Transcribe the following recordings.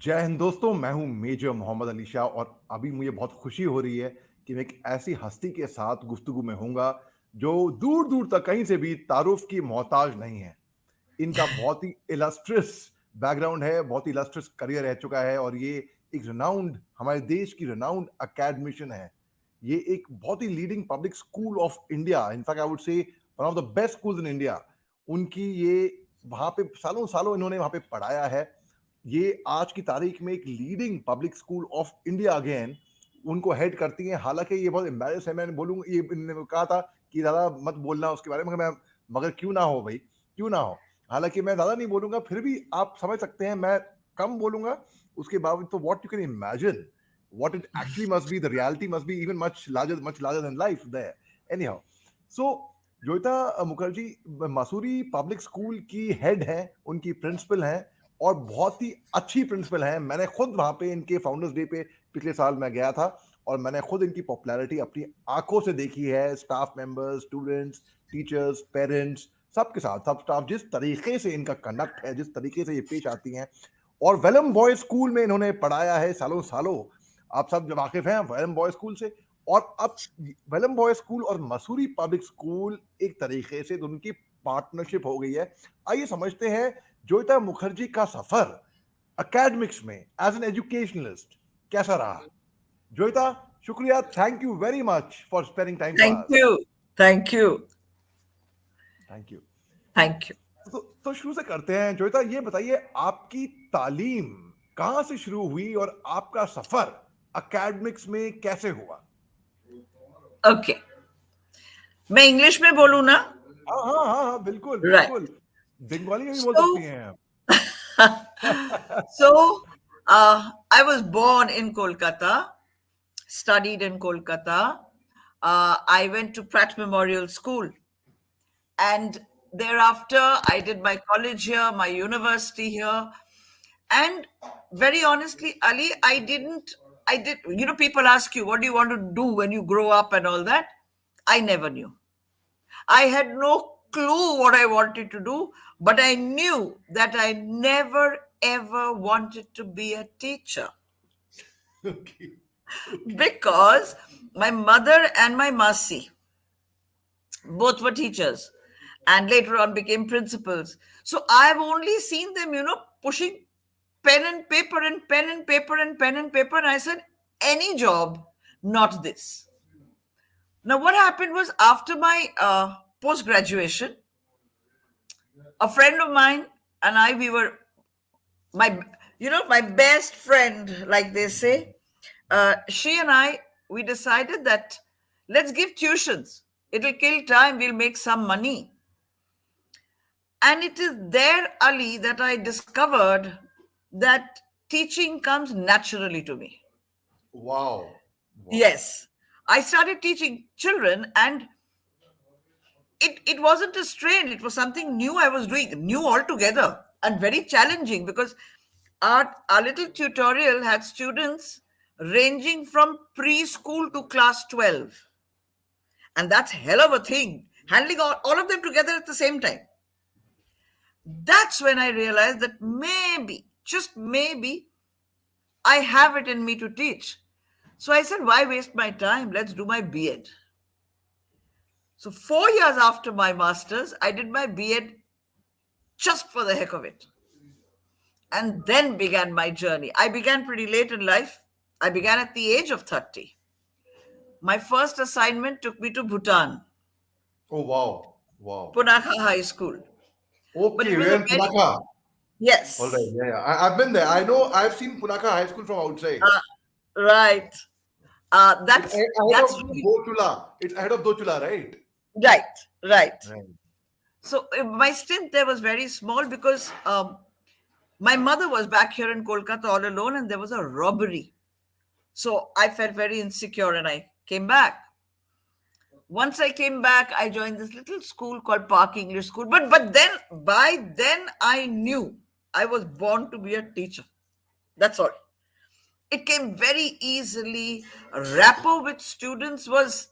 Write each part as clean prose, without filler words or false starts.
जय हिंद दोस्तों, मैं हूं मेजर मोहम्मद अली शाह और अभी मुझे बहुत खुशी हो रही है कि मैं एक ऐसी हस्ती के साथ गुफ्तगू में हूँगा जो दूर दूर तक कहीं से भी तारुफ की मोहताज नहीं है। इनका बहुत ही इलस्ट्रियस बैकग्राउंड है, बहुत ही इलस्ट्रियस करियर रह चुका है और ये एक रिनाउंड हमारे देश की रिनाउंड अकेडमिशियन है। ये एक बहुत ही leading public school of India, in fact I would say one of the best schools in India. उनकी ये वहाँ पे सालों-सालों इन्होंने वहाँ पे पढ़ाया है। ये आज की तारीख में एक leading public school of India again उनको हेड करती हैं। हालाँकि ये बहुत एम्बैरेस है, मैं बोलूँगा ये इन्होंने कहा था कि ज़्यादा मत बोलना उसके बारे में मगर क्यों ना हो भई, क्यों ना हो। हालाँकि मैं ज़्यादा नहीं बोलूँगा, फिर भी आप समझ सकते हैं मैं कम बोलूँगा, उसके बावजूद तो what you can imagine, what it actually must be, the reality must be even much larger than life there. Anyhow, so Joita Mukherjee Mussoorie public school की हेड हैं, उनकी प्रिंसिपल हैं और बहुत ही अच्छी प्रिंसिपल हैं। मैंने खुद वहाँ पे इनके फाउंडर्स डे पे पिछले साल मैं गया था और मैंने खुद इनकी पॉपुलैरिटी अपनी आँखों से देखी है। Staff members, students, teachers, parents सबके साथ, सब स्टाफ जिस तरीके से इनका कंडक्ट है, जिस तरीके से ये पेश आती हैं और वेलम बॉयज़ स्कूल में इन्होंने पढ़ाया है सालों-सालों। आप सब वाकिफ़ हैं वेलम बॉयज़ स्कूल से और अब वेलम बॉयज़ स्कूल और मसूरी पब्लिक स्कूल एक तरीके से उनकी पार्टनरशिप हो गई है। आइए समझते हैं जोईता मुखर्जी का सफर एकेडमिक्स में एज एन एजुकेशनलिस्ट कैसा रहा? जोईता, शुक्रिया, thank you very much for spending time for Thank us. you. Thank you. Thank you. Thank you. तो शुरू से करते हैं। जोईता, ये बताइए आपकी तालीम कहाँ से शुरू हुई और आपका सफर एकेडमिक्स में कैसे हुआ? Okay. मैं इंग्लिश में बोलूँ ना? हाँ, हाँ, हाँ, हाँ, बिल्कुल, Right. बिल्कुल। बंगाली में भी बोल सकती So, हैं आप। I was born in Kolkata, studied in Kolkata. I went to Pratt Memorial School, and thereafter I did my college here, my university here. And very honestly, Ali, I did, people ask you, what do you want to do when you grow up and all that? I never knew. I had no clue what I wanted to do, but I knew that I never ever wanted to be a teacher Okay, okay. because my mother and my Masi both were teachers and later on became principals. So I've only seen them, pushing pen and paper and pen and paper and pen and paper. And I said, any job, not this. Now, what happened was after my post graduation, a friend of mine and I, we were my, my best friend, like they say. She and I, we decided that let's give tuitions. It'll kill time. We'll make some money. And it is there, Ali, that I discovered that teaching comes naturally to me. Wow, wow. Yes. I started teaching children, and it wasn't a strain. It was something new I was doing, new altogether, and very challenging because our little tutorial had students ranging from preschool to class 12. And that's hell of a thing, handling all of them together at the same time. That's when I realized that maybe, just maybe, I have it in me to teach. So I said, why waste my time? Let's do my B.Ed. So 4 years after my master's, I did my B.Ed just for the heck of it. And then began my journey. I began pretty late in life. I began at the age of 30. My first assignment took me to Bhutan, Oh, wow, wow. Punakha High School. But Okay, it was we're a in very, Punakha. All right, yes, yeah, yeah. I've been there. I know. I've seen Punakha High School from outside. uh, right. It's ahead That's of really Dochula. It's ahead of Dochula, right? right, right. Right. So my stint there was very small because my mother was back here in Kolkata all alone, and there was a robbery. So I felt very insecure, and I came back. Once I came back, I joined this little school called Park English School. But then by then I knew I was born to be a teacher. That's all. It came very easily. Rapport with students was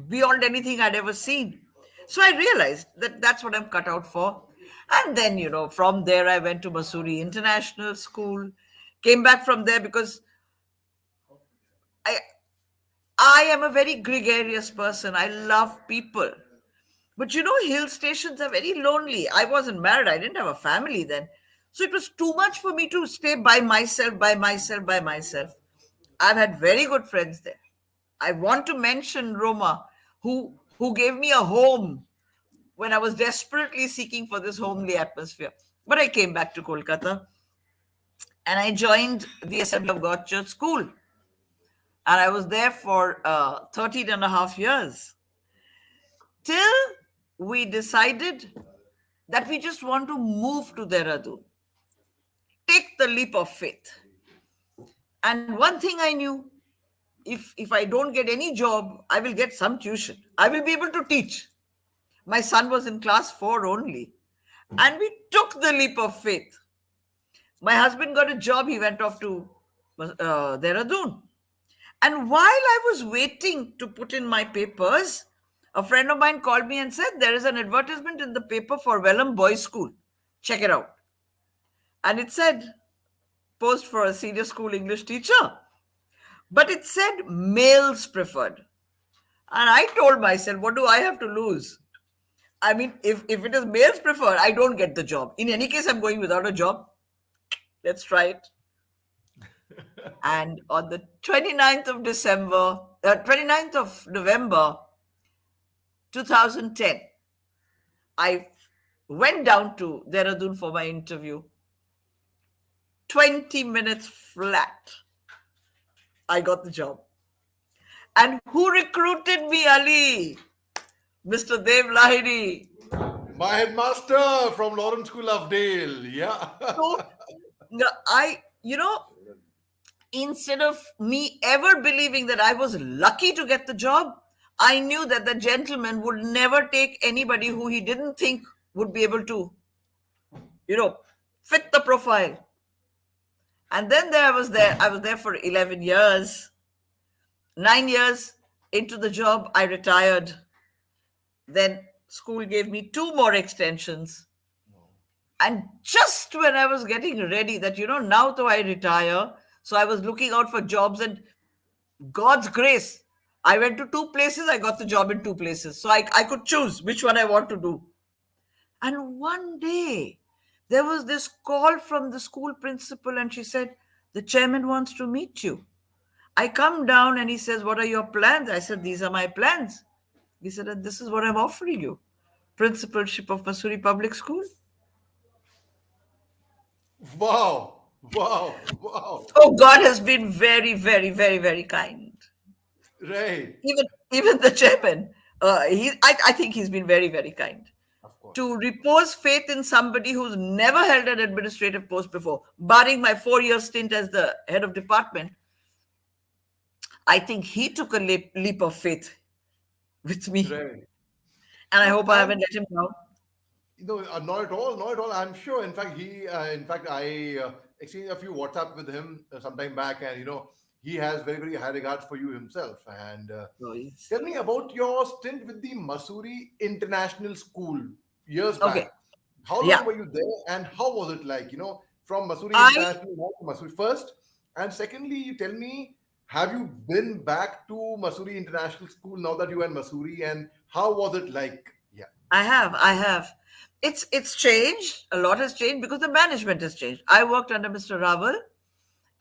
beyond anything I'd ever seen. So I realized that that's what I'm cut out for. And then, from there, I went to Mussorie International School, came back from there because I, I am a very gregarious person. I love people. But hill stations are very lonely. I wasn't married. I didn't have a family then. So it was too much for me to stay by myself, by myself, by myself. I've had very good friends there. I want to mention Roma, who gave me a home when I was desperately seeking for this homely atmosphere. But I came back to Kolkata and I joined the Assembly of God Church School. And I was there for 13 and a half years till we decided that we just want to move to Dehradun, take the leap of faith. And one thing I knew, if I don't get any job, I will get some tuition. I will be able to teach. My son was in class 4 only. And we took the leap of faith. My husband got a job. He went off to Dehradun. And while I was waiting to put in my papers, a friend of mine called me and said, there is an advertisement in the paper for Welham Boys School. Check it out. And it said, post for a senior school English teacher. But it said males preferred. And I told myself, what do I have to lose? I mean, if it is males preferred, I don't get the job. In any case, I'm going without a job. Let's try it. And on the 29th of November 2010, I went down to Dehradun for my interview. 20 minutes flat, I got the job. And who recruited me, Ali? Mr. Dev Lahiri. My headmaster from Lawrence School of Dale. Yeah. So, instead of me ever believing that I was lucky to get the job, I knew that the gentleman would never take anybody who he didn't think would be able to, fit the profile. And then I was there for 11 years. 9 years into the job, I retired. Then school gave me 2 more extensions. And just when I was getting ready that, now though I retire, so I was looking out for jobs, and God's grace, I went to 2 places, I got the job in 2 places. So I could choose which one I want to do. And one day, there was this call from the school principal, and she said, the chairman wants to meet you. I come down and he says, what are your plans? I said, these are my plans. He said, and this is what I'm offering you. Principalship of Mussorie Public School. Wow. Wow. Wow. Oh, God has been very, very, very, very kind. Right. Even the chairman, I think he's been very, very kind. Of course. To repose faith in somebody who's never held an administrative post before, barring my 4-year stint as the head of department, I think he took a leap of faith with me. Right. And I No, hope I haven't let him down. not at all, not at all. I'm sure. In fact, I exchanged a few WhatsApp with him some time back, and he has very, very high regards for you himself. And So tell me about your stint with the Mussorie International School years okay. back. How Yeah. long were you there, and how was it like? From Mussorie I International to Mussorie first, and secondly, you tell me, have you been back to Mussorie International School now that you are in Mussorie, and how was it like? Yeah. I have. It's changed. A lot has changed because the management has changed. I worked under Mr. Raval,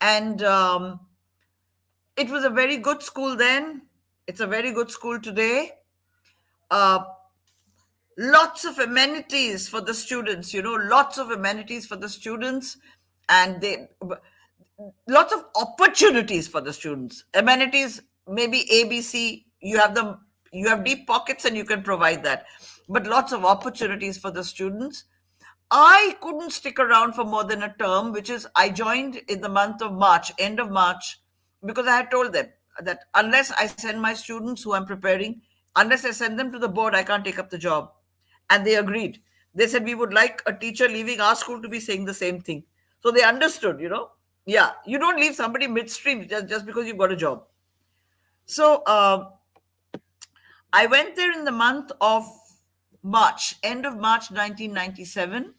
and it was a very good school then. It's a very good school today. Uh, Lots of amenities for the students, lots of amenities for the students, and lots of opportunities for the students. Amenities, maybe ABC, you have deep pockets and you can provide that. But lots of opportunities for the students. I couldn't stick around for more than a term, which is I joined in the month of March, end of March, because I had told them that unless I send my students who I'm preparing, unless I send them to the board, I can't take up the job. And they agreed. They said we would like a teacher leaving our school to be saying the same thing. So they understood, Yeah, you don't leave somebody midstream just because you've got a job. So I went there in the month of March, end of March 1997.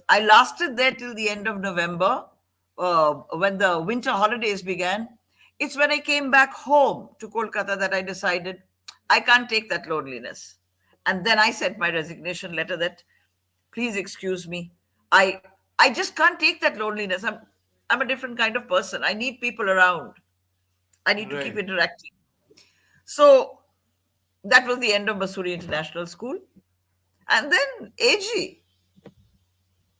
I lasted there till the end of November, when the winter holidays began. It's when I came back home to Kolkata that I decided I can't take that loneliness. And then I sent my resignation letter that, please excuse me, I I just can't take that loneliness. I'm a different kind of person. I need people around. I need to keep Right. interacting. So that was the end of Mussorie International School. And then AG,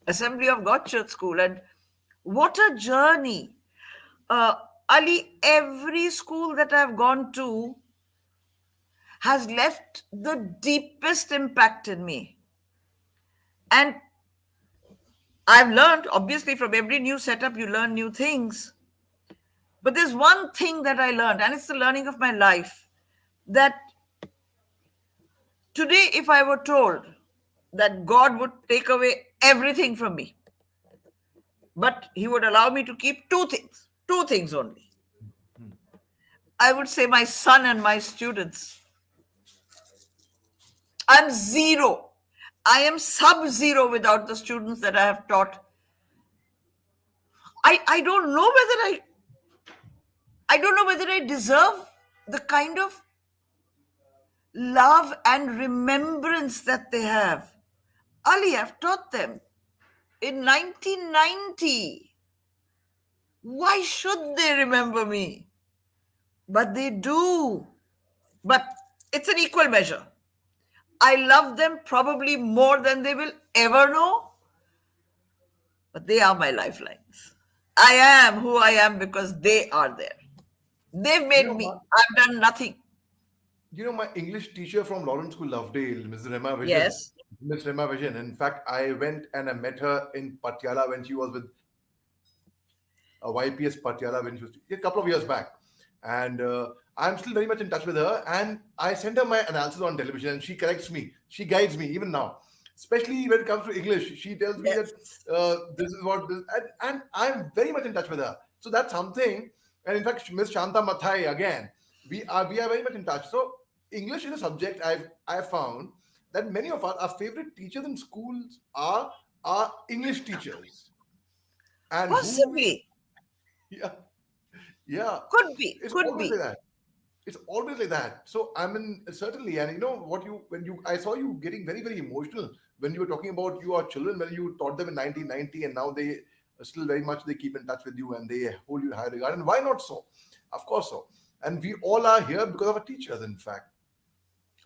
Assembly of God Church School. And what a journey. Uh, Ali, every school that I've gone to has left the deepest impact in me. And I've learned, obviously, from every new setup, you learn new things. But there's one thing that I learned, and it's the learning of my life, that today, if I were told that God would take away everything from me, but He would allow me to keep two things only, I would say my son and my students. I'm zero. I am sub zero without the students that I have taught. I don't know whether I don't know whether I deserve the kind of love and remembrance that they have. Ali, I've taught them in 1990. Why should they remember me? But they do. But it's an equal measure. I love them probably more than they will ever know, but they are my lifelines. I am who I am because they are there. They've You made know, me. I've done nothing. my English teacher from Lawrence School, Lovedale, Miss Rema Vision. Yes. Miss Rema Vision. In fact, I went and I met her in Patiala when she was with YPS Patiala when she was a couple of years back. And I'm still very much in touch with her. And I send her my analysis on television and she corrects me. She guides me even now. Especially when it comes to English, she tells me that Yes. this is what this, and I'm very much in touch with her. So that's something. And in fact, Miss Shanta Mathai again, we are very much in touch. So English is a subject I've found that many of us, our favorite teachers in schools are English teachers, and who we Possibly. yeah yeah Could be. it's Could always like be. that. It's always like that. So I mean, certainly, and you know what you when you I saw you getting very very emotional when you were talking about your children when you taught them in 1990, and now they still very much they keep in touch with you and they hold you in high regard. And why not so? Of course so. And we all are here because of our teachers, in fact.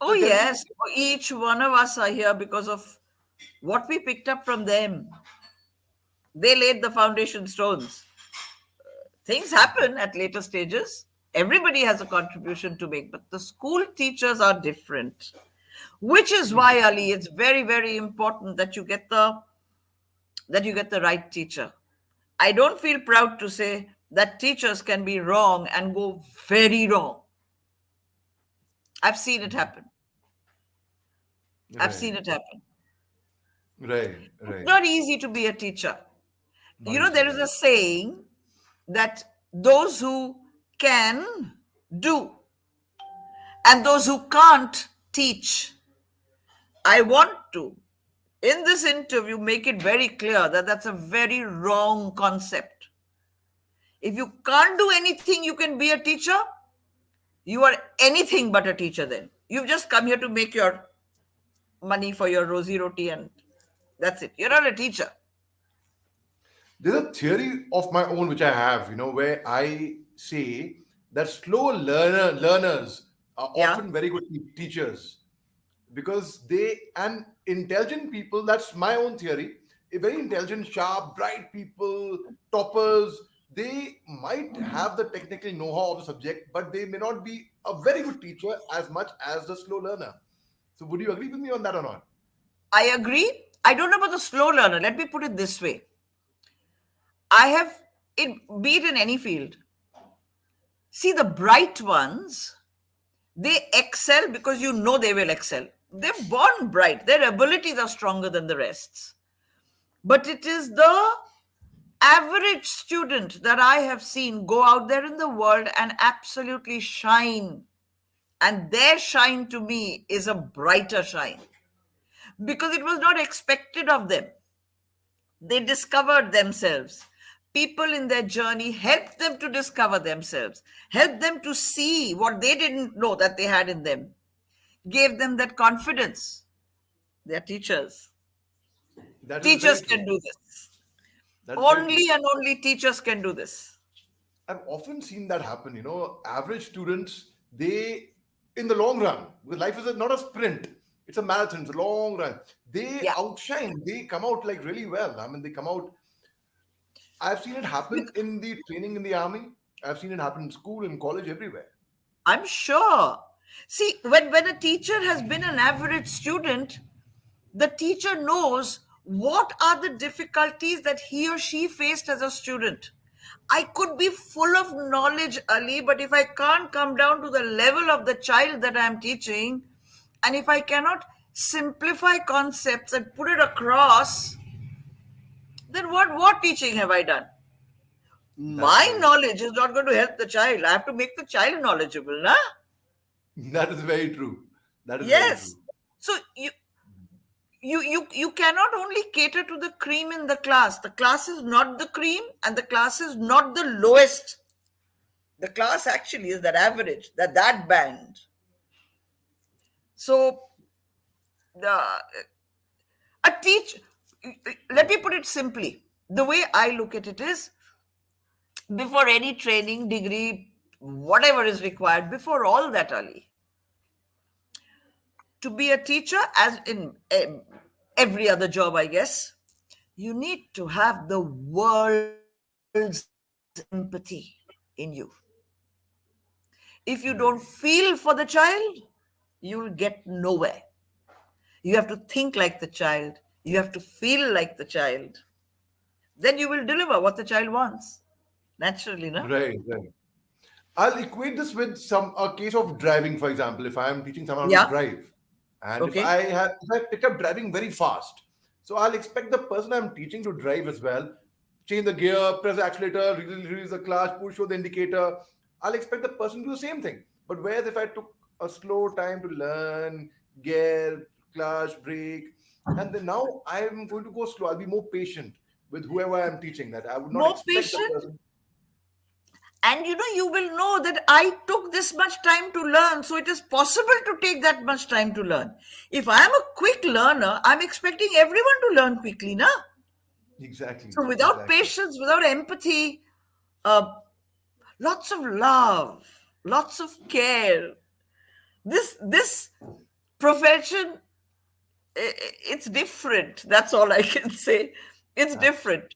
Oh, So tell me, yes. Each one of us are here because of what we picked up from them. They laid the foundation stones. Things happen at later stages. Everybody has a contribution to make, but the school teachers are different. Which is why, Ali, it's very, very important that you get the right teacher. I don't feel proud to say that teachers can be wrong and go very wrong. I've seen it happen. I've seen right, it happen. right, It's right. not easy to be a teacher. Not You know, there easy. is a saying that those who can do and those who can't teach. I want to, in this interview, make it very clear that that's a very wrong concept. If you can't do anything, you can be a teacher. You are anything but a teacher then. You've just come here to make your money for your rosy roti and that's it. You're not a teacher. There's a theory of my own which I have, where I say that learners are Yeah. often very good teachers because they and intelligent people. That's my own theory. A very intelligent, sharp, bright people, toppers. They might have the technical know-how of the subject, but they may not be a very good teacher as much as the slow learner. So, would you agree with me on that or not? I agree. I don't know about the slow learner. Let me put it this way. I have it be it in any field. See the bright ones, they excel because you know they will excel. They're born bright. Their abilities are stronger than the rest. But it is the average student that I have seen go out there in the world and absolutely shine. And their shine to me is a brighter shine because it was not expected of them. They discovered themselves. People in their journey helped them to discover themselves, helped them to see what they didn't know that they had in them, gave them that confidence. They're teachers. That is very Teachers true. can do this. That is very true. Only and only teachers can do this. I've often seen that happen. Average students, they, in the long run, because life is not a sprint, it's a marathon, it's a long run. They Yeah. outshine, they come out like really well. I mean, they come out. I've seen it happen Bec- in the training in the army. I've seen it happen in school, in college, everywhere. I'm sure. See, when a teacher has been an average student, the teacher knows what are the difficulties that he or she faced as a student. I could be full of knowledge, Ali, but if I can't come down to the level of the child that I'm teaching, and if I cannot simplify concepts and put it across, then what teaching have I done? That's My very true. knowledge is not going to help the child. I have to make the child knowledgeable, na? That is very true. That is very Yes. true. So you cannot only cater to the cream in the class. The class is not the cream, and the class is not the lowest. The class actually is that average, that band. So the a teach. Let me put it simply. The way I look at it is, before any training, degree, whatever is required, before all that, Ali, to be a teacher, as in every other job, I guess, you need to have the world's empathy in you. If you don't Right. feel for the child, you'll get nowhere. You have to think like the child, you have to feel like the child. Then you will deliver what the child wants. Naturally, no? Right, right. I'll equate this with a case of driving, for example. If I am teaching someone how to Yeah. drive, and Okay. if I pick up driving very fast, so I'll expect the person I'm teaching to drive as well, change the gear, press the accelerator, release the clutch, push show the indicator. I'll expect the person to do the same thing. But whereas if I took a slow time to learn gear, clutch, brake, and then now I'm going to go slow. I'll be more patient with whoever I'm teaching. That I would not More expect the patient. person. And you will know that I took this much time to learn, so it is possible to take that much time to learn. If I am a quick learner, I'm expecting everyone to learn quickly, na? Exactly, So without exactly. patience, without empathy, uh, lots of love, lots of care. This profession, it's different. That's all I can say. It's different.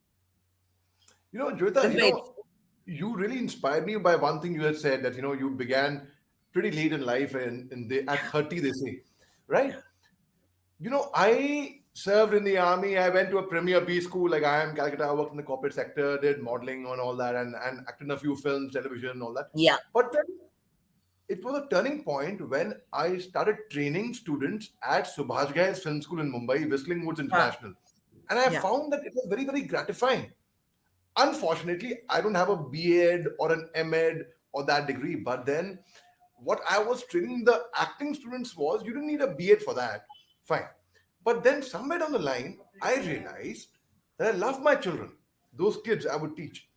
Joyita, It's very you really inspired me by one thing you had said that you began pretty late in life and at 30 they say, right? I served in the army. I went to a premier B school like I am Calcutta. I worked in the corporate sector, did modeling and all that, and acted in a few films, television, and all that. yeah, But then it was a turning point when I started training students at Subhash Ghai's Film School in Mumbai, Whistling Woods ah, International, and I yeah. found that it was very, very gratifying. Unfortunately, I don't have a B.Ed or an M.Ed or that degree. But then, what I was training the acting students was you didn't need a B.Ed for that. Fine. But then, somewhere down the line, I realized that I love my children, those kids I would teach.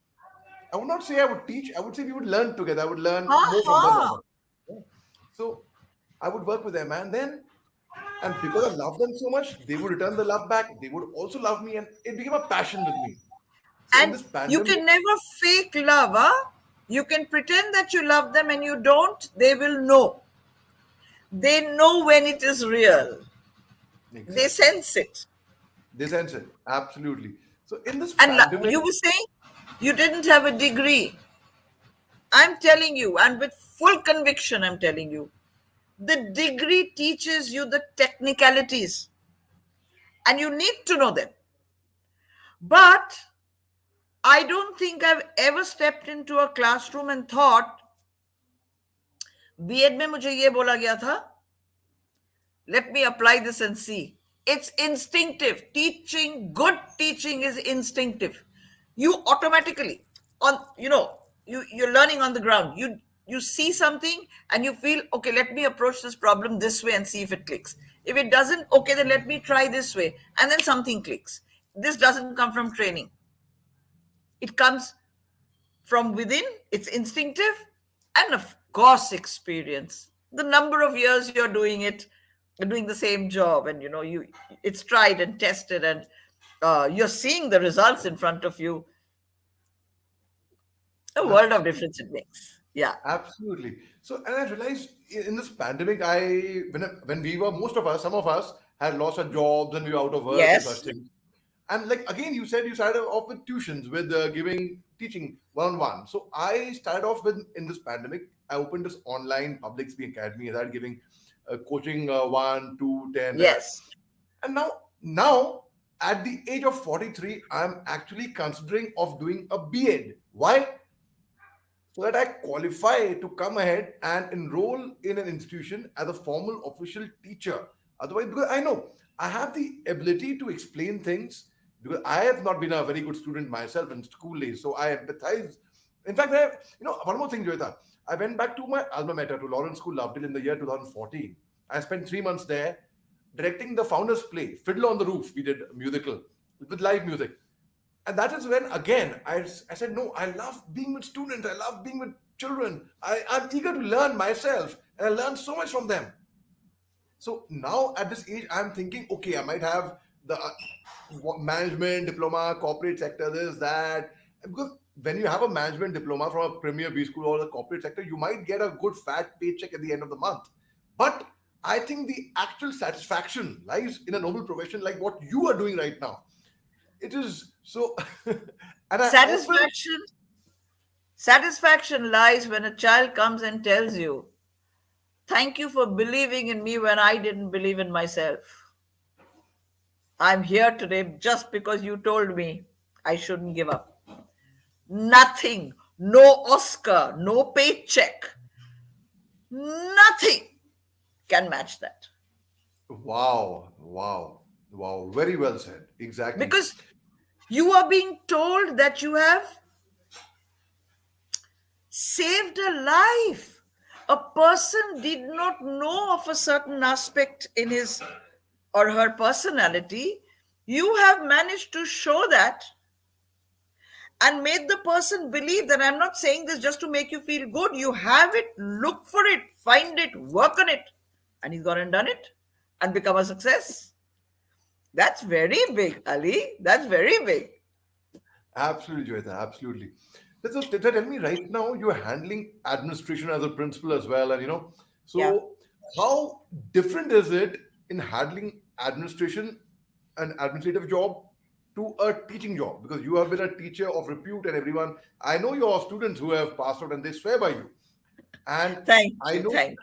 I would not say I would teach, I would say we would learn together. I would learn more from them Uh-huh. also. Yeah. So, I would work with them. And because I love them so much, they would return the love back. They would also love me. And it became a passion with me. So, in And this you pandemic, can never fake love, huh? You can pretend that you love them and you don't. They will know. They know when it is real. They exactly. sense it. They sense it. Absolutely. So in this And pandemic, you were saying you didn't have a degree. I'm telling you, and with full conviction, I'm telling you, the degree teaches you the technicalities, and you need to know them. But I don't think I've ever stepped into a classroom and thought, B Ed में मुझे ये बोला गया था, let me apply this and see. It's instinctive. Good teaching is instinctive. You automatically, on you're learning on the ground. You see something and you feel, okay, let me approach this problem this way and see if it clicks. If it doesn't, okay, then let me try this way, and then something clicks. this doesn't come from training. It comes from within, it's instinctive, and of course, experience. The number of years you're doing it, doing the same job, and it's tried and tested, and you're seeing the results in front of you. A world of Absolutely. difference it makes. Yeah. Absolutely. So, and I realized in this pandemic, when we were, most of us, some of us had lost our jobs and we were out of work and such Yes. things. And like again, you said you started off with tuitions, with giving teaching one on one. So I started off with, in this pandemic, I opened this online public speaking academy. I started giving coaching 1, 2, 10, Yes. and now at the age of 43, I'm actually considering of doing a B.Ed. Why? So that I qualify to come ahead and enroll in an institution as a formal official teacher. Otherwise, because I know I have the ability to explain things, because I have not been a very good student myself in school days. So I empathize. In fact, one more thing, Joyeeta. I went back to my alma mater, to Lawrence School, Lovedale, in the year 2014. I spent 3 months there directing the founders' play, Fiddler on the Roof. We did a musical with live music. And that is when again I said, no, I love being with students, I love being with children, I'm eager to learn myself, and I learn so much from them. So now at this age I'm thinking, okay, I might have the management diploma, corporate sector, this, that, because when you have a management diploma from a premier B school or the corporate sector, you might get a good fat paycheck at the end of the month. But I think the actual satisfaction lies in a noble profession like what you are doing right now. It is so. And I often, Satisfaction lies when a child comes and tells you, "Thank you for believing in me when I didn't believe in myself. I'm here today just because you told me I shouldn't give up." Nothing, no Oscar, no paycheck, nothing can match that. wow, wow, wow, very well said, exactly. Because you are being told that you have saved a life. A person did not know of a certain aspect in his or her personality. You have managed to show that and made the person believe that. I'm not saying this just to make you feel good. You have it, look for it, find it, work on it. And he's gone and done it and become a success. That's very big, Ali. That's very big. Absolutely, Joyita, absolutely. So tell me, right now you're handling administration as a principal as well, and Yeah. so how different is it in handling administration, an administrative job, to a teaching job? Because you have been a teacher of repute, and everyone, I know your students who have passed out and they swear by you, and Thank I you. know, Thank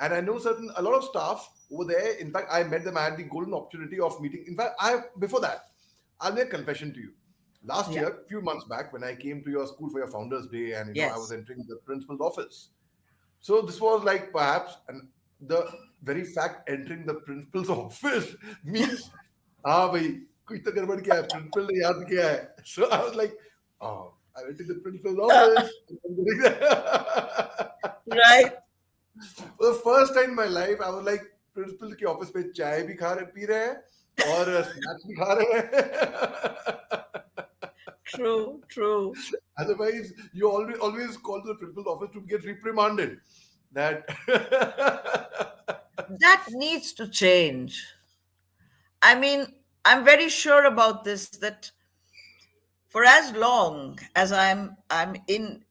and I know a lot of staff over there. In fact, I met them. I had the golden opportunity of meeting. In fact, I before that, I'll make a confession to you. Last you. Yeah. year, few months back, when I came to your school for your Founders Day, and I was Yes. entering the principal's office. So this was like perhaps, and the very fact entering the principal's office means, ah, bhai, kuch to gadbad kiya hai, principal ne yaad kiya hai. So I was like, oh, I went to the principal's office. Right. For the first time in my life, I was like, principal के office पे चाय भी P रहे हैं और snacks भी खा रहे हैं. True. True. Otherwise, you always call to the principal's office to get reprimanded. That That needs to change. I mean, I'm very sure about this that for as long as I'm in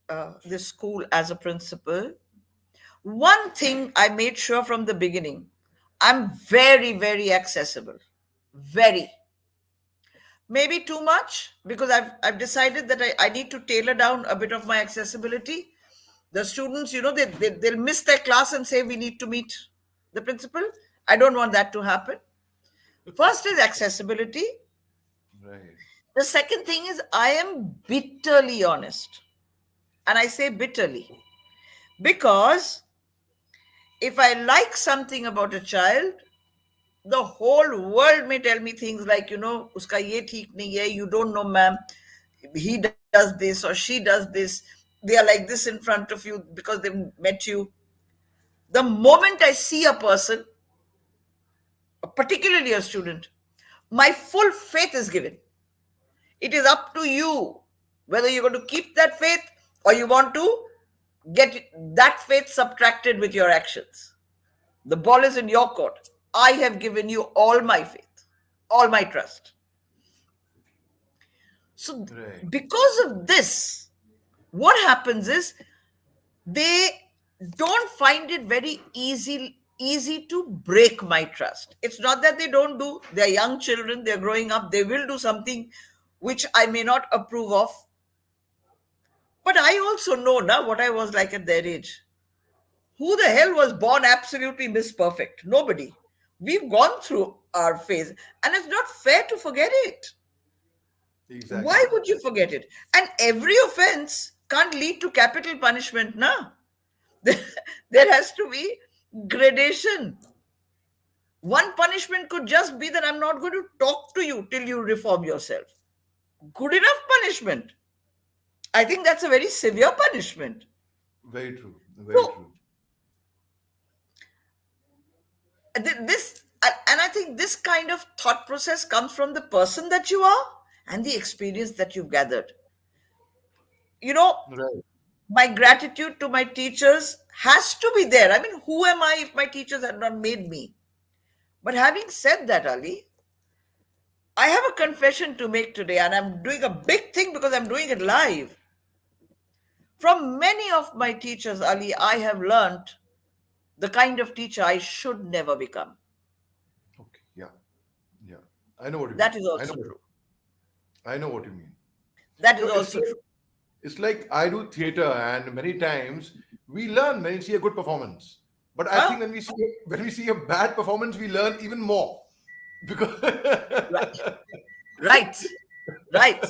this school as a principal, one thing I made sure from the beginning, I'm very, very accessible. Very. Maybe too much because I've decided that I need to tailor down a bit of my accessibility. The students, they'll miss their class and say, we need to meet the principal. I don't want that to happen. First is accessibility. right. The second thing is I am bitterly honest. And I say bitterly because if I like something about a child, the whole world may tell me things like, uska ye theek nahi hai, you don't know, ma'am, he does this or she does this, they are like this in front of you because they've met you. The moment I see a person, particularly a student, my full faith is given. It is up to you whether you're going to keep that faith or you want to get that faith subtracted with your actions. The ball is in your court. I have given you all my faith, all my trust. So, Right. because of this, what happens is they don't find it very easy to break my trust. It's not that they don't do. They're young children, they're growing up, they will do something which I may not approve of. But I also know now what I was like at their age. Who the hell was born absolutely miss perfect? Nobody. We've gone through our phase, and it's not fair to forget it. Why Exactly. would you forget it? And every offense can't lead to capital punishment, na? There has to be gradation. One punishment could just be that I'm not going to talk to you till you reform yourself. Good enough punishment. I think that's a very severe punishment. Very true. Very So true. this, and I think this kind of thought process comes from the person that you are and the experience that you've gathered. You know, Right. my gratitude to my teachers has to be there. I mean, who am I if my teachers had not made me? But having said that, Ali, I have a confession to make today, and I'm doing a big thing because I'm doing it live. From many of my teachers, Ali, I have learned the kind of teacher I should never become. Okay. Yeah. Yeah. I know what you mean. That is I know. also true. I know what you mean. That You is know, also true. it's like I do theater, and many times we learn when we see a good performance. But I think Huh? when we see a bad performance, we learn even more because Right. Right. Right.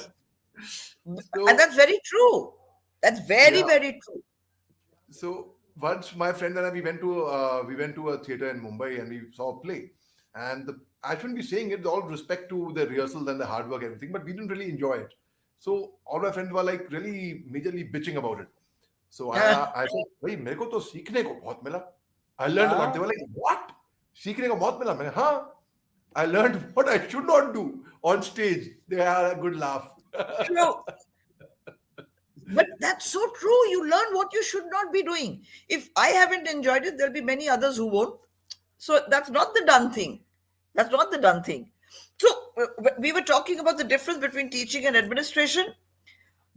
And so that's very true. That's very, yeah. very true. So once my friend and I we went to a theater in Mumbai and we saw a play, and I shouldn't be saying it with all respect to the rehearsals and the hard work and everything, but we didn't really enjoy it. So all my friends were like really majorly bitching about it. So I said, "भाई मेरे को तो सीखने को बहुत मिला. I learned a lot." They Ah, were like, "What? सीखने को बहुत मिला?" मैंने हाँ. I learned what I should not do on stage. They had a good laugh. true. But that's so true. You learn what you should not be doing. If I haven't enjoyed it, there'll be many others who won't. So that's not the done thing. That's not the done thing. So we were talking about the difference between teaching and administration.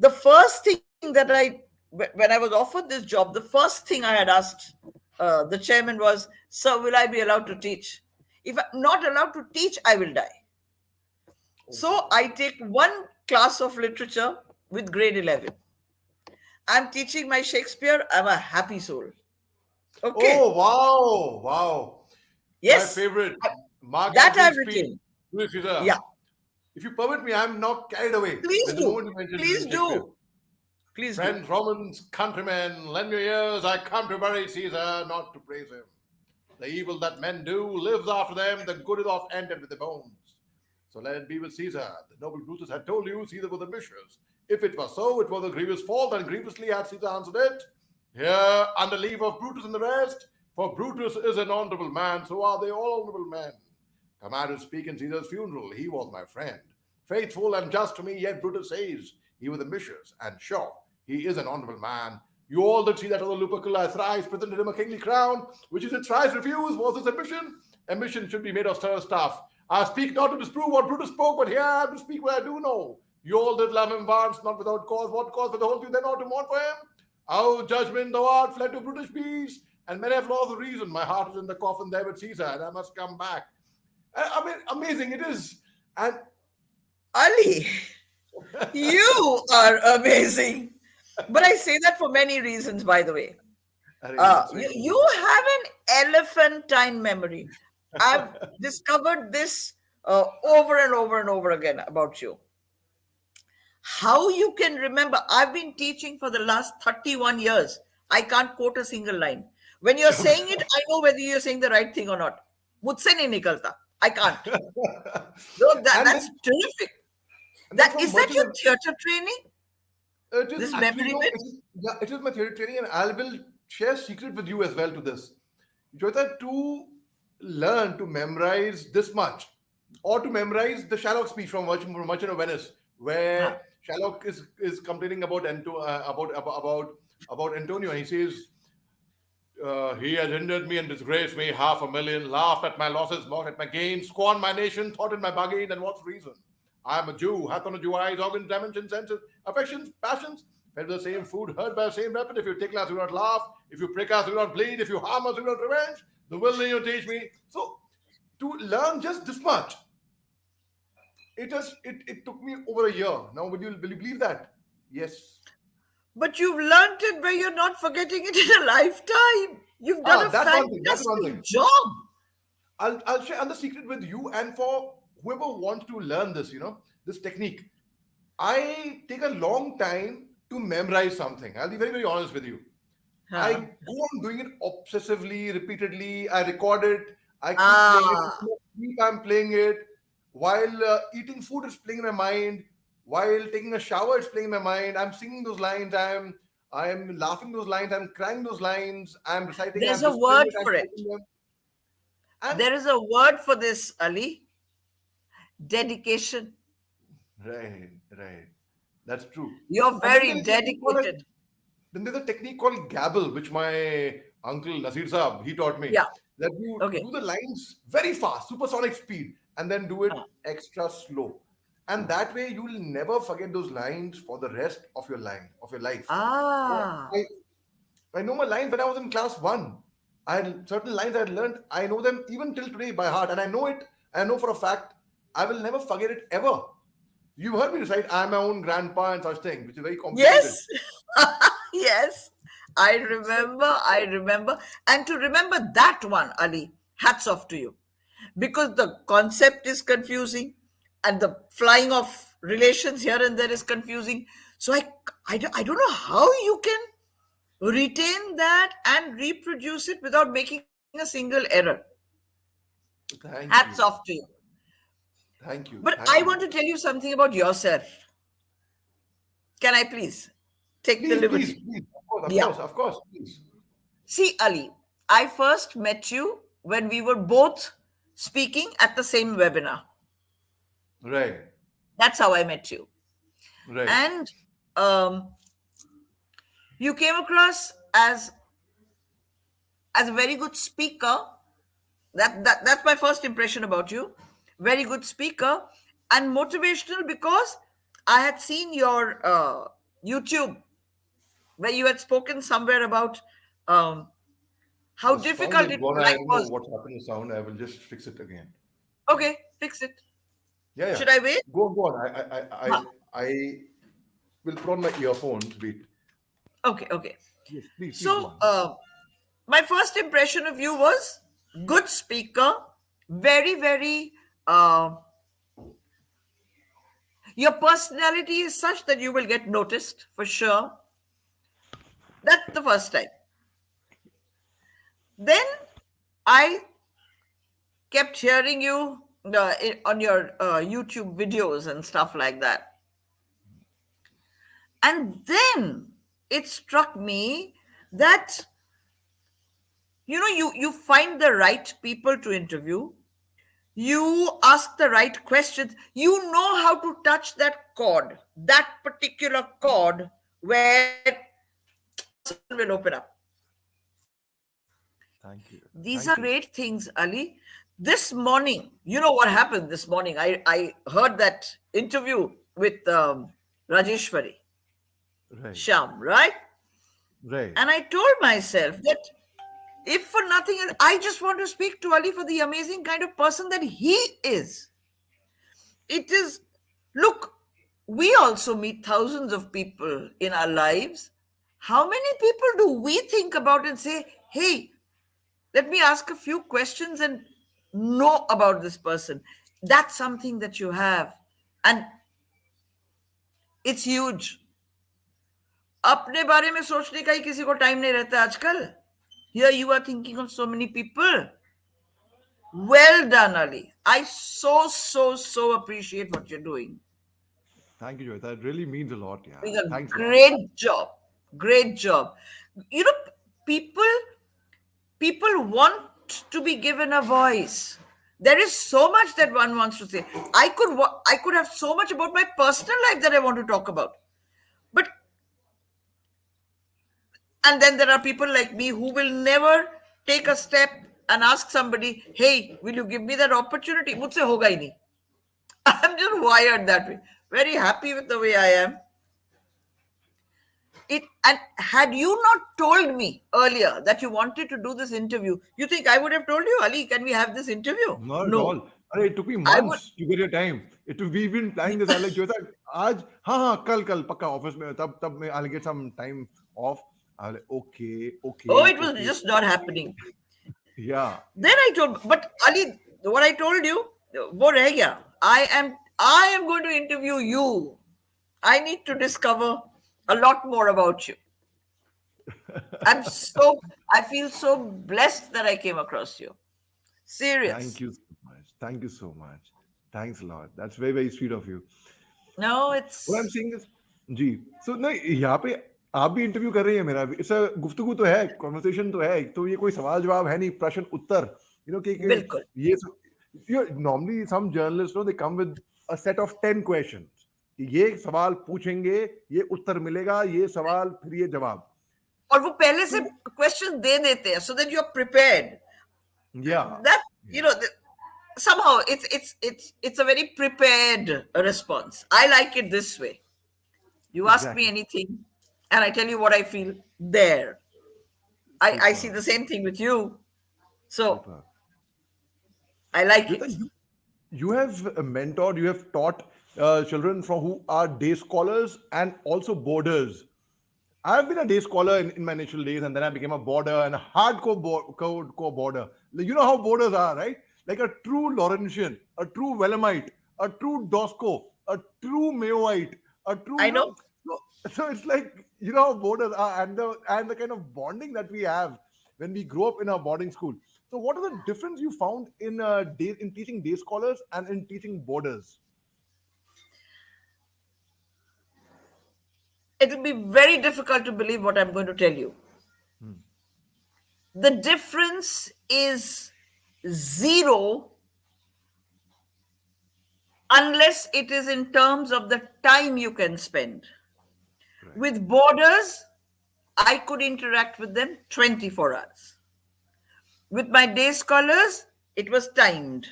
The first thing that when I was offered this job, the first thing I had asked the chairman was, "Sir, will I be allowed to teach? If I'm not allowed to teach, I will die." So I take one class of literature with grade 11. I'm teaching my Shakespeare. I'm a happy soul. Okay. Oh, wow. Wow. My Yes. favorite, Mark That I've Antony's speech, written. Louis Caesar. Yeah. If you permit me, I'm now carried away Please with the do. moment you Please mentioned Shakespeare. do. Please do. Friends, Romans, countrymen, lend your ears. I come to bury Caesar, not to praise him. The evil that men do lives after them. The good is oft ended with the bones. So let it be with Caesar. The noble Brutus had told you Caesar was ambitious. If it was so, it was a grievous fault, and grievously had Caesar answered it. Here, under leave of Brutus and the rest, for Brutus is an honorable man, so are they all honorable men. Come out to speak in Caesar's funeral, he was my friend. Faithful and just to me, yet Brutus says he was ambitious, and sure, he is an honorable man. You all did see that other Lupercal I thrice presented him a kingly crown, which is it thrice refused, was his ambition? Ambition should be made of stir stuff. I speak not to disprove what Brutus spoke, but here I have to speak what I do know. You all did love him once, not without cause. What cause for the whole you then ought to mourn for him? Oh, judgment, thou art fled to brutish peace, and many have lost the reason. My heart is in the coffin there with Caesar, and I must come back. I mean, amazing it is. And Ali, you are amazing. But I say that for many reasons, by the way. that's very You have an elephantine memory. I've discovered this over and over and over again about you. How you can remember? I've been teaching for the last 31 years. I can't quote a single line. When you're saying it, I know whether you're saying the right thing or not. मुझसे नहीं निकलता. I can't. No, and that's terrific. then Is from that your virtual, theater training? it is This actually memory no, bit? it is my theory training, and I will share a secret with you as well to this. Joyeeta, to learn to memorize this much, or to memorize the Shylock speech from Merchant of Venice, Huh. where Shylock is complaining about Antonio, and he says, he has hindered me and disgraced me, 500,000, laughed at my losses, mocked at my gains, scorned my nation, thought in my bargain, and what's reason? I am a Jew, hath on a Jew eyes, organs, dimensions, senses, affections, passions, fed the same food, heard by the same weapon. If you tickle us, do not laugh. If you prick us, do not bleed. If you harm us, do not revenge. The will you teach me. So to learn just this much, it took me over a year. Now, will you believe that? Yes. But you've learned it where you're not forgetting it in a lifetime. You've done a That's one thing. That's one fantastic thing. job. I'll share the secret with you and for whoever wants to learn this, this technique. I take a long time to memorize something. I'll be very, very honest with you. I Huh. go on doing it obsessively, repeatedly. I record it. I keep playing it. Ah, In my sleep, I'm playing it. While eating food, it's playing in my mind. While taking a shower, it's playing in my mind. I'm singing those lines. I'm laughing those lines. I'm crying those lines. I'm reciting. there's I'm a whispering word it. I'm for it. quoting them. And There is a word for this, Ali. Dedication. right. That's true. You're And then very dedicated. there's a technique called gabble, which my uncle Nasir Saab, he taught me. Yeah. That you Okay. do the lines very fast, supersonic speed, and then do it Huh. extra slow. And that way you will never forget those lines for the rest of your life. Yeah, Ah. I know my lines when I was in class one. I had certain lines I had learned, I know them even till today by heart, and I know it, I know for a fact, I will never forget it ever. You've heard me recite, I'm my own grandpa and such thing, which is very complicated. Yes. Yes. I remember. I remember. And to remember that one, Ali, hats off to you. Because the concept is confusing and the flying of relations here and there is confusing. So I don't know how you can retain that and reproduce it without making a single error. Thank Hats you. off to you. Thank you. But Thank I you. want to tell you something about yourself. Can I please take the liberty? Please. Of course, of Yeah. course, of course, please. See, Ali, I first met you when we were both speaking at the same webinar. Right, That's how I met you. right. And um, you came across as a very good speaker. That's my first impression about you. Very good speaker and motivational because I had seen your YouTube where you had spoken somewhere about um, how The sound difficult is it gone. I life don't know was. what's happened to sound. I will just fix it again. Okay, fix it. Yeah. Should I wait? Go on. Huh. I will put on my earphones. Wait. Okay. Yes, please go So, on. my first impression of you was good speaker, very. Uh, your personality is such that you will get noticed for sure. That's the first time. Then I kept hearing you on your YouTube videos and stuff like that. And then it struck me that you find the right people to interview. You ask the right questions. You know how to touch that chord, that particular chord where a person will open up. Thank you. These Thank are you. great things, Ali. This morning, you know what happened this morning? I heard that interview with Rajeshwari Right. Sham, right? Right. And I told myself that if for nothing else, I just want to speak to Ali for the amazing kind of person that he is. It is, look, we also meet thousands of people in our lives. How many people do we think about and say, hey, let me ask a few questions and know about this person? That's something that you have. And it's huge. अपने बारे में सोचने का ही किसी को time नहीं रहता आजकल. Here you are thinking of so many people. Well done, Ali. I so appreciate what you're doing. Thank you, Joyeeta. It really means a lot. Yeah. Doing a Thanks a lot. great job. Great job. You know, people want to be given a voice. There is so much that one wants to say. I could have so much about my personal life that I want to talk about. But and then there are people like me who will never take a step and ask somebody, "Hey, will you give me that opportunity?" मुझसे होगा ही नहीं. I'm just wired that way. Very happy with the way I am. And had you not told me earlier that you wanted to do this interview, you think I would have told you, Ali, can we have this interview? Not at No. all. It took me I would months to get your time. We've been planning this. I like Joyeeta, आज हाँ कल पक्का office में तब मैं I'll get some time off. I was like, oh, it was okay. just not happening. Yeah, Then I told, but Ali, what I told you, wo reh gaya. I am going to interview you. I need to discover a lot more about you. I feel so blessed that I came across you. thank Serious. you so much. Thank you so much. Thanks a lot. That's very very sweet of you. No, What I'm it's saying is, ji, so नहीं यहाँ पे आप भी interview कर रही है मेरा भी. इस गुफ्तगू तो है, कॉन्वर्सेशन तो है, तो ये कोई सवाल जवाब है नहीं, प्रश्न उत्तर. कि bilkul. ये normally some journalists they come with a set of 10 questions. ये सवाल पूछेंगे, ये उत्तर मिलेगा, ये सवाल फिर ये जवाब. और वो पहले से क्वेश्चन दे देते हैं so that you're prepared. Yeah. That somehow it's a very prepared response. I like it this way. You ask me Exactly. anything, and I tell you what I feel there. I see Super. the same thing with you, so Super. I like Jyota, it. you have mentored, you have taught children from who are day scholars and also boarders. I've been a day scholar in my initial days, and then I became a boarder and a hardcore core boarder. You know how boarders are, right? Like a true Laurentian, a true Wellamite, a true Dosco, a true Mayoite, a true, I know. So it's like how boarders are, and the kind of bonding that we have when we grow up in a boarding school. So, what is the difference you found in in teaching day scholars and in teaching boarders? It will be very difficult to believe what I'm going to tell you. The difference is zero unless it is in terms of the time you can spend. Right. With boarders, I could interact with them 24 hours. With my day scholars, it was timed,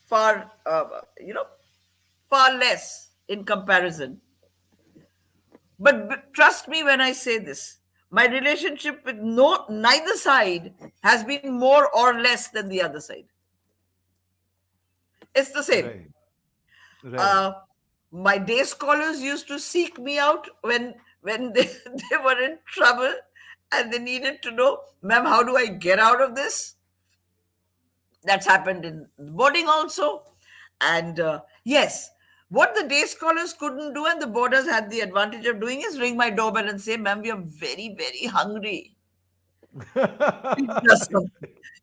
far, far less in comparison. But trust me when I say this, my relationship with neither side has been more or less than the other side. It's the same. Right. Right. My day scholars used to seek me out when they were in trouble and they needed to know, ma'am, how do I get out of this? That's happened in boarding also. And yes, what the day scholars couldn't do and the boarders had the advantage of doing is ring my doorbell and say, ma'am, we are very, very hungry. Pizza's come.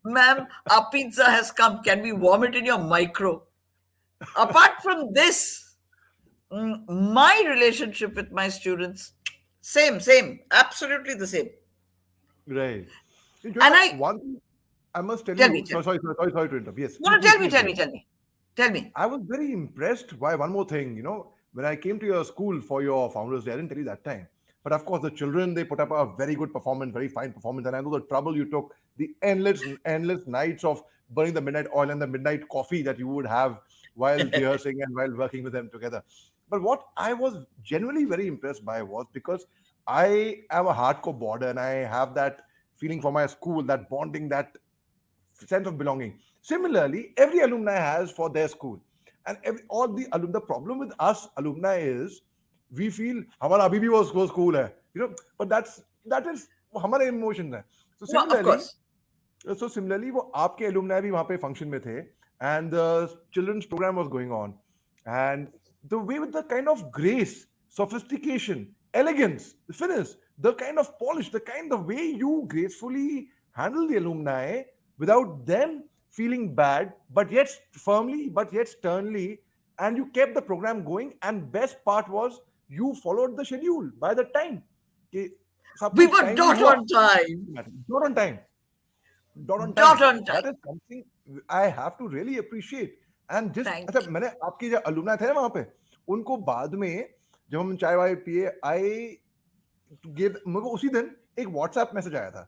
Ma'am, our pizza has come. Can we warm it in your micro? Apart from this, my relationship with my students, same, absolutely the same. Right. And One thing I must tell tell you. me, tell me. Sorry to interrupt. Yes. No, Please, tell please go. me. Tell me. I was very impressed by one more thing. When I came to your school for your Founders Day, I didn't tell you that time. But of course, the children, they put up a very good performance, very fine performance. And I know the trouble you took, the endless nights of burning the midnight oil and the midnight coffee that you would have while rehearsing and while working with them together. But what I was genuinely very impressed by was because I am a hardcore boarder and I have that feeling for my school, that bonding, that sense of belonging. Similarly, every alumni has for their school. And all the the problem with us alumni is we feel हमारा अभी भी वो school है, but that is हमारे emotions है. So No, of course. similarly वो आपके alumni भी वहाँ पे function में थे and the children's program was going on and the way with the kind of grace, sophistication, elegance, the finish, the kind of polish, the way you gracefully handle the alumni without them feeling bad, but yet firmly, but yet sternly, and you kept the program going. And best part was you followed the schedule by the time. We were not on time. Not on time. dot on time. Dot on time. That is something I have to really appreciate. And just Thank अच्छा you. मैंने आपके जो alumni थे ना वहाँ पे उनको बाद में जब हम चाय वाय पिए I gave मेरे को उसी दिन एक WhatsApp मैसेज आया था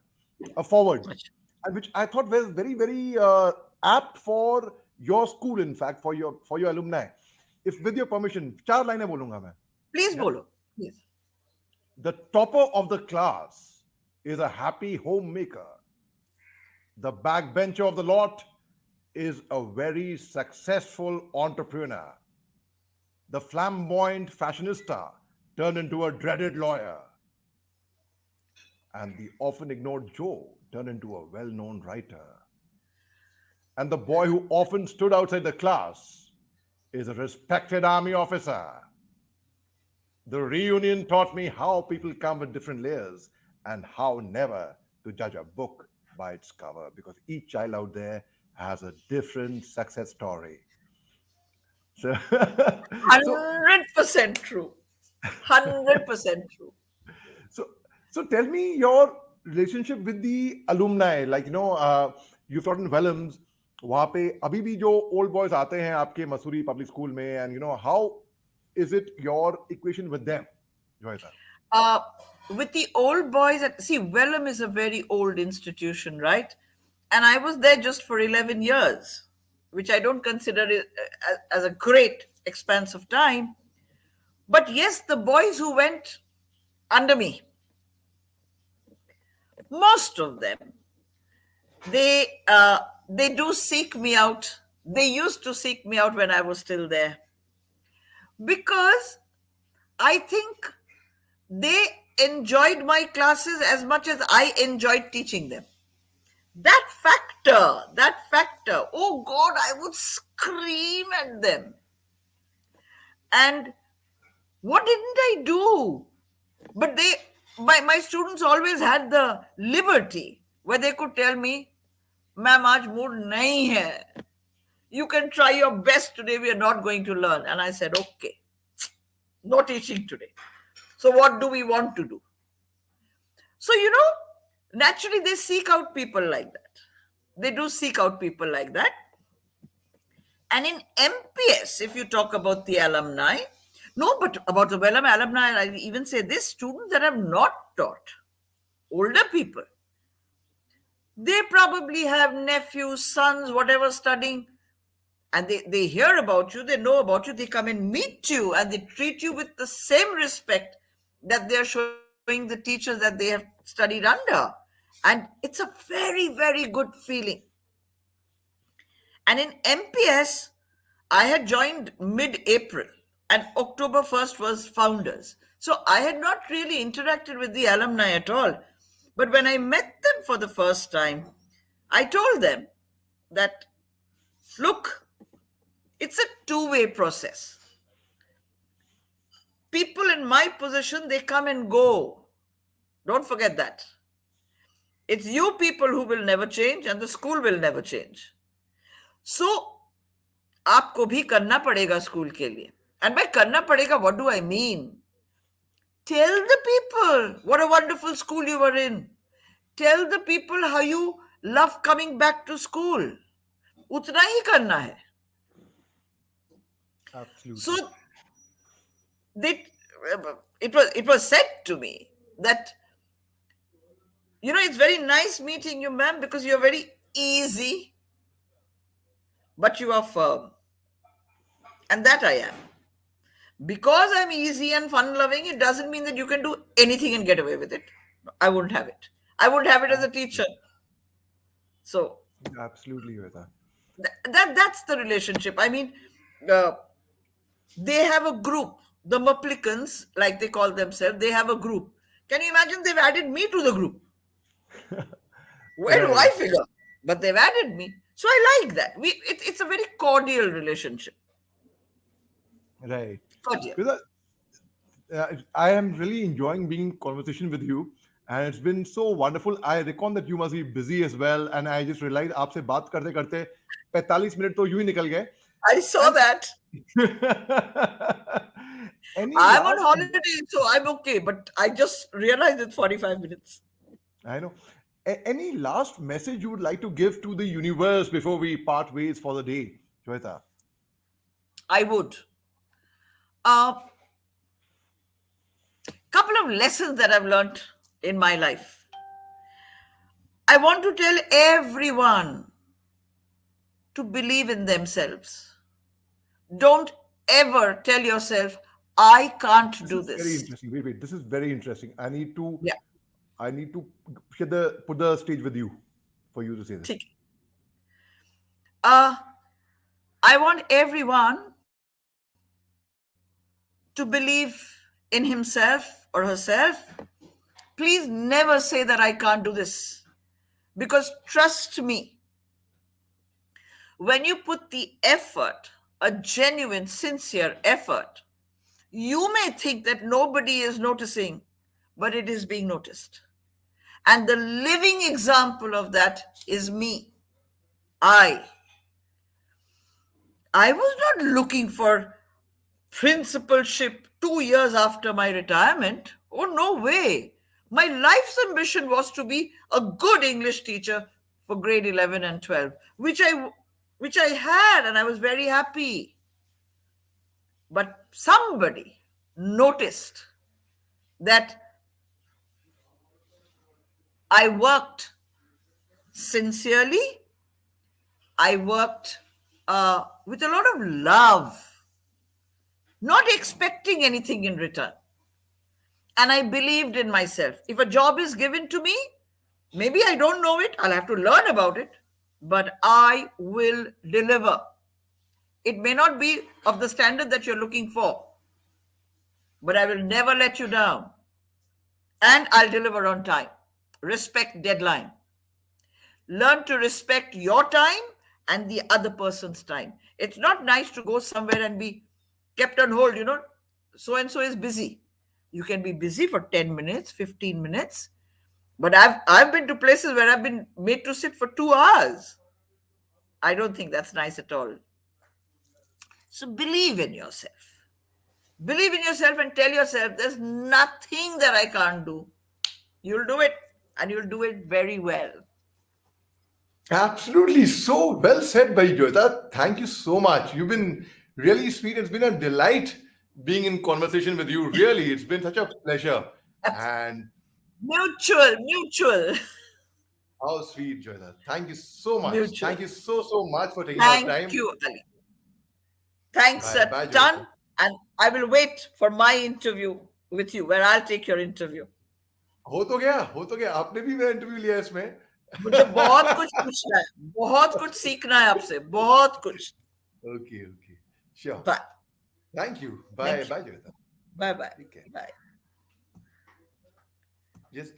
a forward अच्छा. and which I thought was very apt for your school in fact for your alumni if with your permission चार लाइनें बोलूंगा मैं Please yeah bolo. Please. the topper of the class is a happy homemaker. The backbencher of the lot is a very successful entrepreneur. The flamboyant fashionista turned into a dreaded lawyer. And the often ignored Joe turned into a well known writer. And the boy who often stood outside the class is a respected army officer. The reunion taught me how people come with different layers and how never to judge a book by its cover because each child out there has a different success story. So, so, 100% true. 100% true. so, so tell me your relationship with the alumni. Like you've taught in Vellums. वहाँ पे अभी भी जो old boys आते हैं आपके Mussoorie public school में, and how is it your equation with them, Joyeeta? Uh, with the old boys, see, Wellham is a very old institution, right? And I was there just for 11 years, which I don't consider it as a great expanse of time. But yes, the boys who went under me, most of them, they do seek me out. They used to seek me out when I was still there because I think they enjoyed my classes as much as I enjoyed teaching them. That factor, oh God, I would scream at them. And what didn't I do? But my students always had the liberty where they could tell me, ma'am, aaj mood nahi hai. You can try your best today, we are not going to learn. And I said, okay, no teaching today. So what do we want to do? So, naturally they seek out people like that. They do seek out people like that. And in MPS, if you talk about the alumni, no, but about the Vellum alumni, I even say this, students that have not taught, older people, they probably have nephews, sons, whatever studying, and they hear about you, they know about you, they come and meet you, and they treat you with the same respect that they're showing the teachers that they have studied under. And it's a very, very good feeling. And in MPS, I had joined mid-April, and October 1st was founders. So I had not really interacted with the alumni at all. But when I met them for the first time, I told them that, look, it's a two-way process. People in my position, they come and go. Don't forget that. It's you people who will never change, and the school will never change. So, आपको भी करना पड़ेगा school के लिए. And by करना पड़ेगा, what do I mean? Tell the people what a wonderful school you were in. Tell the people how you love coming back to school. उतना ही करना है. Absolutely. So, it was said to me that, it's very nice meeting you, ma'am, because you're very easy, but you are firm. And that I am. Because I'm easy and fun-loving, it doesn't mean that you can do anything and get away with it. I wouldn't have it. I wouldn't have it as a teacher. So Absolutely, Joyeeta. that's the relationship. I mean, they have a group. The Muplicans, like they call themselves, they have a group. Can you imagine they've added me to the group? Where do I figure? But they've added me. So I like that. It's a very cordial relationship. Right. Cordial. Because I am really enjoying being in conversation with you, and it's been so wonderful. I reckon that you must be busy as well, and I just realized आपसे बात करते करते 45 minute तो यूं ही निकल गए. I saw that. I'm on holiday, so I'm okay. But I just realized it's 45 minutes. I know. Any last message you would like to give to the universe before we part ways for the day, Joyeeta? I would. A couple of lessons that I've learned in my life. I want to tell everyone to believe in themselves. Don't ever tell yourself, I can't This do is very this. interesting. Wait. This is very interesting. Yeah. I need to put the stage with you for you to say this. ठीक. Uh, I want everyone to believe in himself or herself. Please never say that I can't do this. Because trust me, when you put the effort, a genuine, sincere effort, you may think that nobody is noticing, but it is being noticed. And the living example of that is me. I was not looking for principalship 2 years after my retirement. Oh, no way. My life's ambition was to be a good English teacher for grade 11 and 12, which I had, and I was very happy. But somebody noticed that I worked sincerely, I worked with a lot of love, not expecting anything in return. And I believed in myself. If a job is given to me, maybe I don't know it, I'll have to learn about it, but I will deliver. It may not be of the standard that you're looking for, but I will never let you down. And I'll deliver on time. Respect deadline. Learn to respect your time and the other person's time. It's not nice to go somewhere and be kept on hold, so and so is busy. You can be busy for 10 minutes, 15 minutes, but I've been to places where I've been made to sit for 2 hours. I don't think that's nice at all. So believe in yourself. Believe in yourself and tell yourself there's nothing that I can't do. You'll do it, and you'll do it very well. Absolutely. So well said by Joyeeta. Thank you so much. You've been really sweet. It's been a delight being in conversation with you. Really, it's been such a pleasure. And Mutual. how sweet, Joyeeta. Thank you so much. Mutual. Thank you so much for taking out Thank time. you, Ali. Thanks Bye. a Bye, ton. Joyeeta. And I will wait for my interview with you, where I'll take your interview. हो तो गया आपने भी मेरा interview लिया इसमें मुझे बहुत कुछ पूछना है, बहुत कुछ सीखना है आपसे, बहुत कुछ. Okay. Sure. Bye. Thank you. Thank you. Bye, Joyeeta. Bye. ठीक है. Bye. Just